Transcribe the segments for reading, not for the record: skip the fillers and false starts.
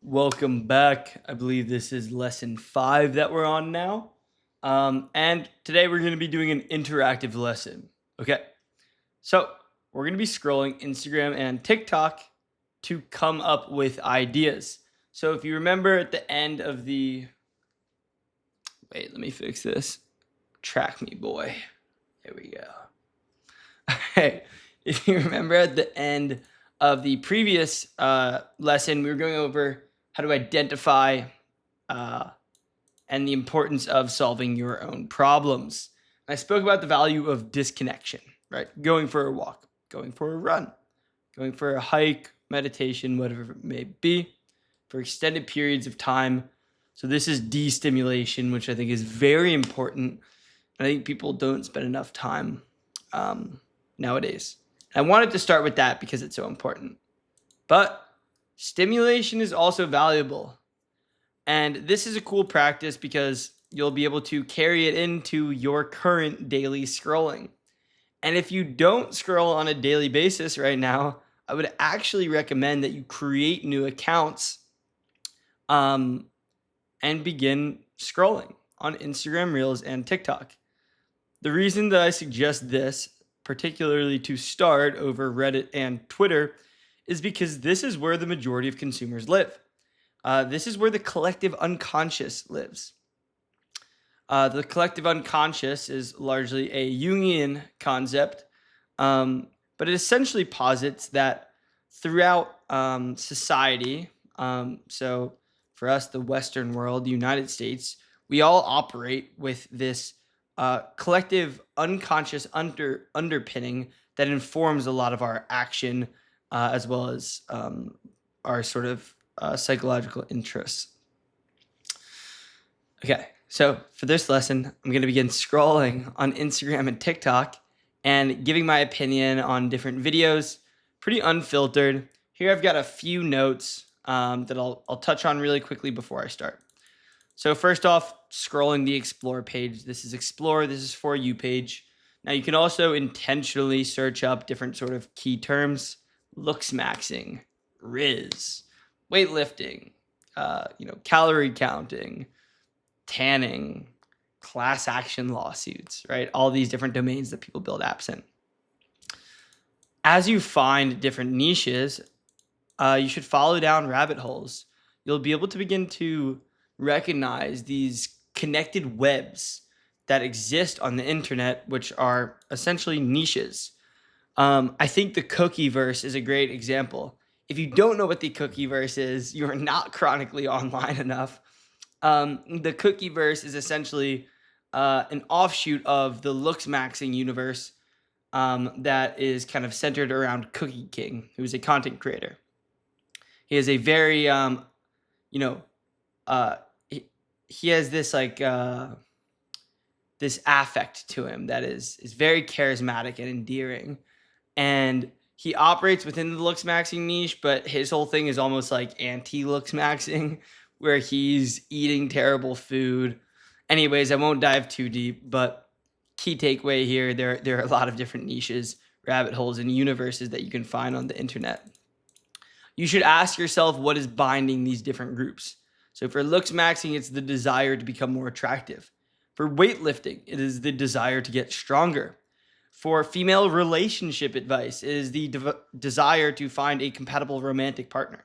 Welcome back. I believe this is lesson 5 that we're on now. And today we're going to be doing an interactive lesson. Okay. So we're going to be scrolling Instagram and TikTok to come up with ideas. So if you remember at the end of the. Wait, let me fix this. Track me, boy. There we go. All right. If you remember at the end of the previous lesson, we were going over how to identify uh, and the importance of solving your own problems. I spoke about the value of disconnection, right? Going for a walk, going for a run, going for a hike, meditation, whatever it may be, for extended periods of time. So, this is destimulation, which I think is very important. I think people don't spend enough time nowadays. I wanted to start with that because it's so important. But stimulation is also valuable. And this is a cool practice because you'll be able to carry it into your current daily scrolling. And if you don't scroll on a daily basis right now, I would actually recommend that you create new accounts um, and begin scrolling on Instagram Reels and TikTok. The reason that I suggest this, particularly to start over Reddit and Twitter, is because this is where the majority of consumers live. This is where the collective unconscious lives. The collective unconscious is largely a Jungian concept, but it essentially posits that throughout society, so for us, the Western world, the United States, we all operate with this collective unconscious underpinning that informs a lot of our action as well as our sort of psychological interests. Okay, so for this lesson, I'm going to begin scrolling on Instagram and TikTok and giving my opinion on different videos, pretty unfiltered. Here I've got a few notes that I'll touch on really quickly before I start. So first off, scrolling the Explore page. This is Explore, this is For You page. Now you can also intentionally search up different sort of key terms, looks maxing, Riz, weightlifting, calorie counting, tanning, class action lawsuits, right? All these different domains that people build apps in. As you find different niches, you should follow down rabbit holes. You'll be able to begin to recognize these connected webs that exist on the internet, which are essentially niches. I think the cookie verse is a great example. If you don't know what the cookie verse is, you are not chronically online enough. The cookie verse is essentially an offshoot of the looks maxing universe that is kind of centered around Cookie King, who's a content creator. He is a very, you know, uh, he has this like this affect to him that is very charismatic and endearing, and he operates within the looks maxing niche, but his whole thing is almost like anti looks maxing, where he's eating terrible food. Anyways, I won't dive too deep, but key takeaway here: there are a lot of different niches, rabbit holes, and universes that you can find on the internet. You should ask yourself what is binding these different groups. So for looks maxing, it's the desire to become more attractive. For weightlifting, it is the desire to get stronger. For female relationship advice, it is the desire to find a compatible romantic partner.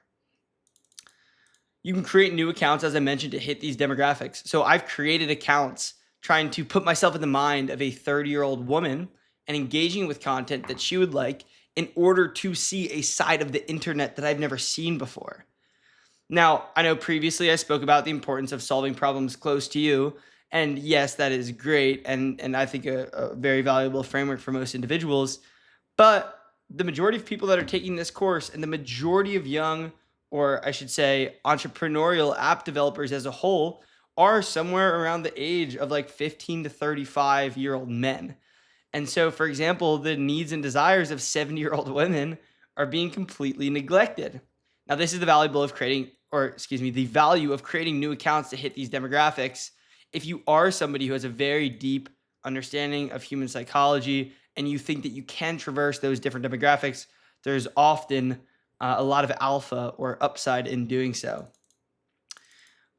You can create new accounts, as I mentioned, to hit these demographics. So I've created accounts trying to put myself in the mind of a 30-year-old woman and engaging with content that she would like in order to see a side of the internet that I've never seen before. Now, I know previously I spoke about the importance of solving problems close to you. And yes, that is great. And I think a very valuable framework for most individuals. But the majority of people that are taking this course and the majority of young, or I should say, entrepreneurial app developers as a whole are somewhere around the age of like 15 to 35-year-old men. And so, for example, the needs and desires of 70-year-old women are being completely neglected. Now, this is the valuable of creating, or excuse me, the value of creating new accounts to hit these demographics. If you are somebody who has a very deep understanding of human psychology and you think that you can traverse those different demographics, there's often a lot of alpha or upside in doing so.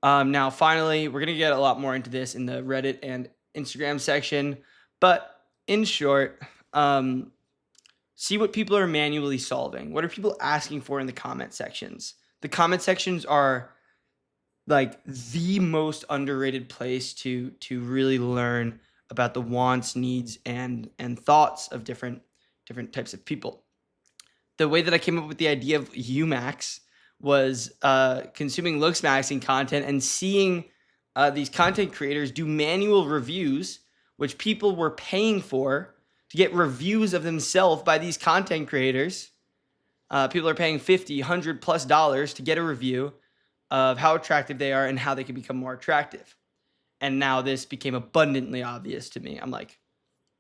Now, finally, we're going to get a lot more into this in the Reddit and Instagram section. But in short, see what people are manually solving. What are people asking for in the comment sections? The comment sections are like the most underrated place to really learn about the wants, needs, and thoughts of different types of people. The way that I came up with the idea of Umax was consuming looks maxing content and seeing these content creators do manual reviews, which people were paying for to get reviews of themselves by these content creators. People are paying $50, $100+ to get a review of how attractive they are and how they can become more attractive. And now this became abundantly obvious to me. I'm like,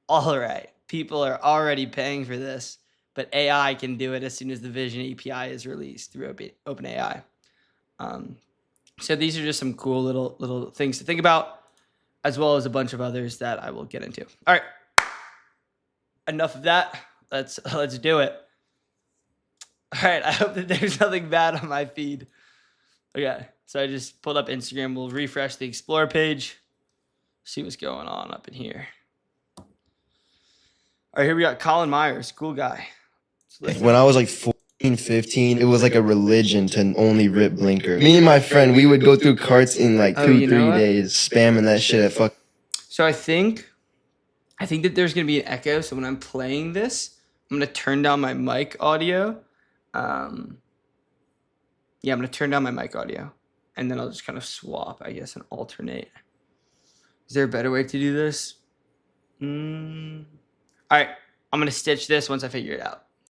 all right, people are already paying for this, but AI can do it as soon as the Vision API is released through OpenAI. So these are just some cool little things to think about, as well as a bunch of others that I will get into. All right, enough of that. Let's do it. All right, I hope that there's nothing bad on my feed. Okay, so I just pulled up Instagram. We'll refresh the Explore page, see what's going on up in here. All right, here we got Colin Myers, cool guy. When I was like 14, 15, it was like a religion to only rip Blinker. Me and my friend, we would go through carts in like 2-3 days, spamming that shit at fuck. So I think that there's gonna be an echo. So when I'm playing this, I'm gonna turn down my mic audio. Yeah, I'm gonna turn down my mic audio, and then I'll just kind of swap, I guess, and alternate. Is there a better way to do this? All right, I'm gonna stitch this once I figure it out.